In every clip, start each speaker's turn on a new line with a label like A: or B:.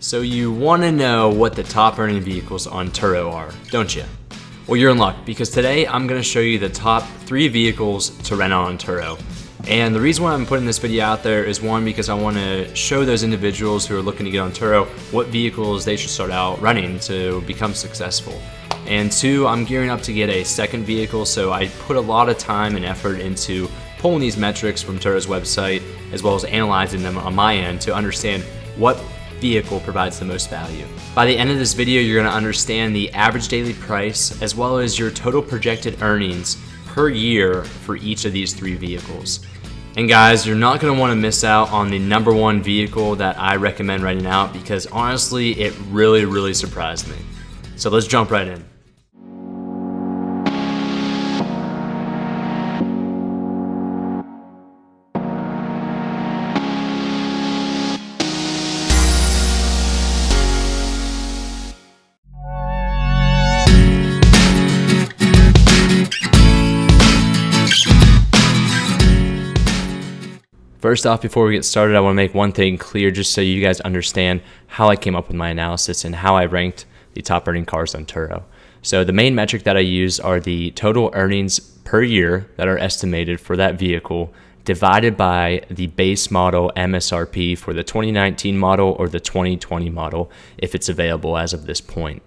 A: So you want to know what the top earning vehicles on Turo are, don't you? Well, you're in luck, because today I'm going to show you the top 3 vehicles to rent out on Turo. And the reason why I'm putting this video out there is, one, because I want to show those individuals who are looking to get on Turo what vehicles they should start out running to become successful. And 2, I'm gearing up to get a second vehicle, so I put a lot of time and effort into pulling these metrics from Turo's website, as well as analyzing them on my end to understand what vehicle provides the most value. By the end of this video, you're going to understand the average daily price as well as your total projected earnings per year for each of these 3 vehicles. And guys, you're not going to want to miss out on the number 1 vehicle that I recommend renting out, because honestly, it really surprised me. So let's jump right in. First off, before we get started, I want to make one thing clear just so you guys understand how I came up with my analysis and how I ranked the top earning cars on Turo. So the main metric that I use are the total earnings per year that are estimated for that vehicle divided by the base model MSRP for the 2019 model or the 2020 model if it's available as of this point.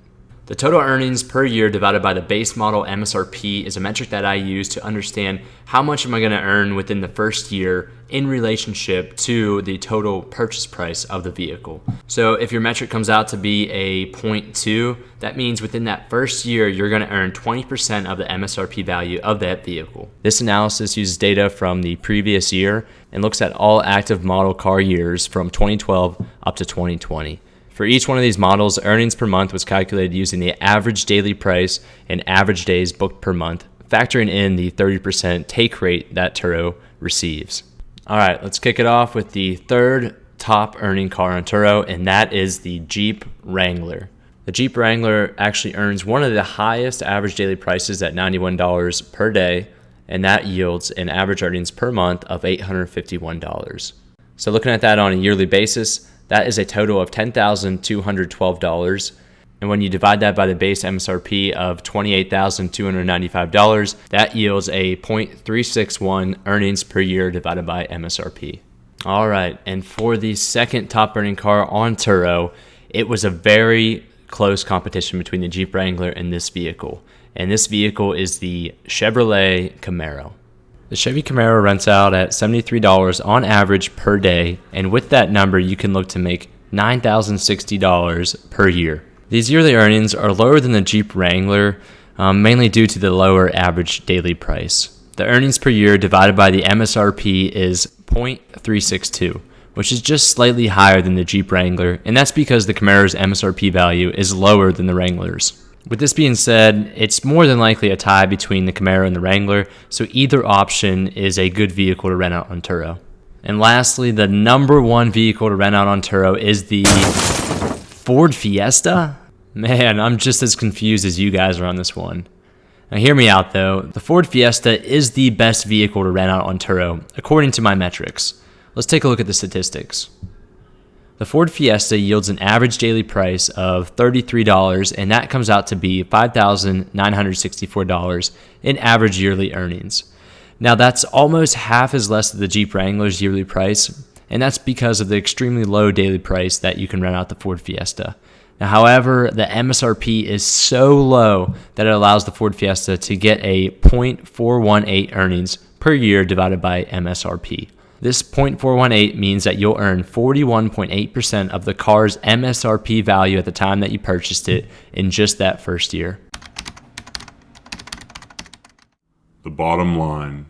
A: The total earnings per year divided by the base model MSRP is a metric that I use to understand how much am I going to earn within the first year in relationship to the total purchase price of the vehicle. So if your metric comes out to be a 0.2, that means within that first year, you're going to earn 20% of the MSRP value of that vehicle. This analysis uses data from the previous year and looks at all active model car years from 2012 up to 2020. For each one of these models, earnings per month was calculated using the average daily price and average days booked per month, factoring in the 30% take rate that Turo receives. All right, let's kick it off with the third top earning car on Turo, and that is the Jeep Wrangler. The Jeep Wrangler actually earns one of the highest average daily prices at $91 per day, and that yields an average earnings per month of $851. So looking at that on a yearly basis, that is a total of $10,212. And when you divide that by the base MSRP of $28,295, that yields a 0.361 earnings per year divided by MSRP. All right, and for the second top earning car on Turo, it was a very close competition between the Jeep Wrangler and this vehicle. And this vehicle is the Chevrolet Camaro. The Chevy Camaro rents out at $73 on average per day, and with that number, you can look to make $9,060 per year. These yearly earnings are lower than the Jeep Wrangler, mainly due to the lower average daily price. The earnings per year divided by the MSRP is 0.362, which is just slightly higher than the Jeep Wrangler, and that's because the Camaro's MSRP value is lower than the Wrangler's. With this being said, it's more than likely a tie between the Camaro and the Wrangler, so either option is a good vehicle to rent out on Turo. And lastly, the number 1 vehicle to rent out on Turo is the Ford Fiesta. Man, I'm just as confused as you guys are on this one. Now hear me out though, the Ford Fiesta is the best vehicle to rent out on Turo, according to my metrics. Let's take a look at the statistics. The Ford Fiesta yields an average daily price of $33, and that comes out to be $5,964 in average yearly earnings. Now that's almost half as less as the Jeep Wrangler's yearly price, and that's because of the extremely low daily price that you can rent out the Ford Fiesta. Now, however, the MSRP is so low that it allows the Ford Fiesta to get a 0.418 earnings per year divided by MSRP. This 0.418 means that you'll earn 41.8% of the car's MSRP value at the time that you purchased it in just that first year.
B: The bottom line.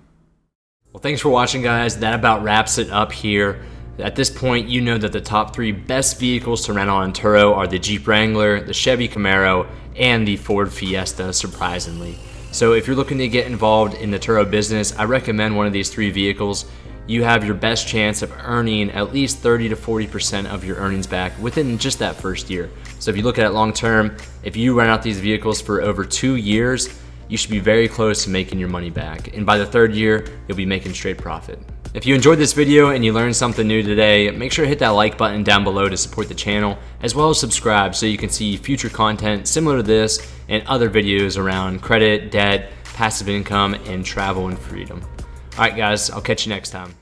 A: Well, thanks for watching, guys. That about wraps it up here. At this point, you know that the top 3 best vehicles to rent on Turo are the Jeep Wrangler, the Chevy Camaro, and the Ford Fiesta, surprisingly. So if you're looking to get involved in the Turo business, I recommend one of these 3 vehicles. You have your best chance of earning at least 30 to 40% of your earnings back within just that first year. So if you look at it long term, if you rent out these vehicles for over 2 years, you should be very close to making your money back. And by the 3rd year, you'll be making straight profit. If you enjoyed this video and you learned something new today, make sure to hit that like button down below to support the channel, as well as subscribe so you can see future content similar to this and other videos around credit, debt, passive income, and travel and freedom. All right, guys, I'll catch you next time.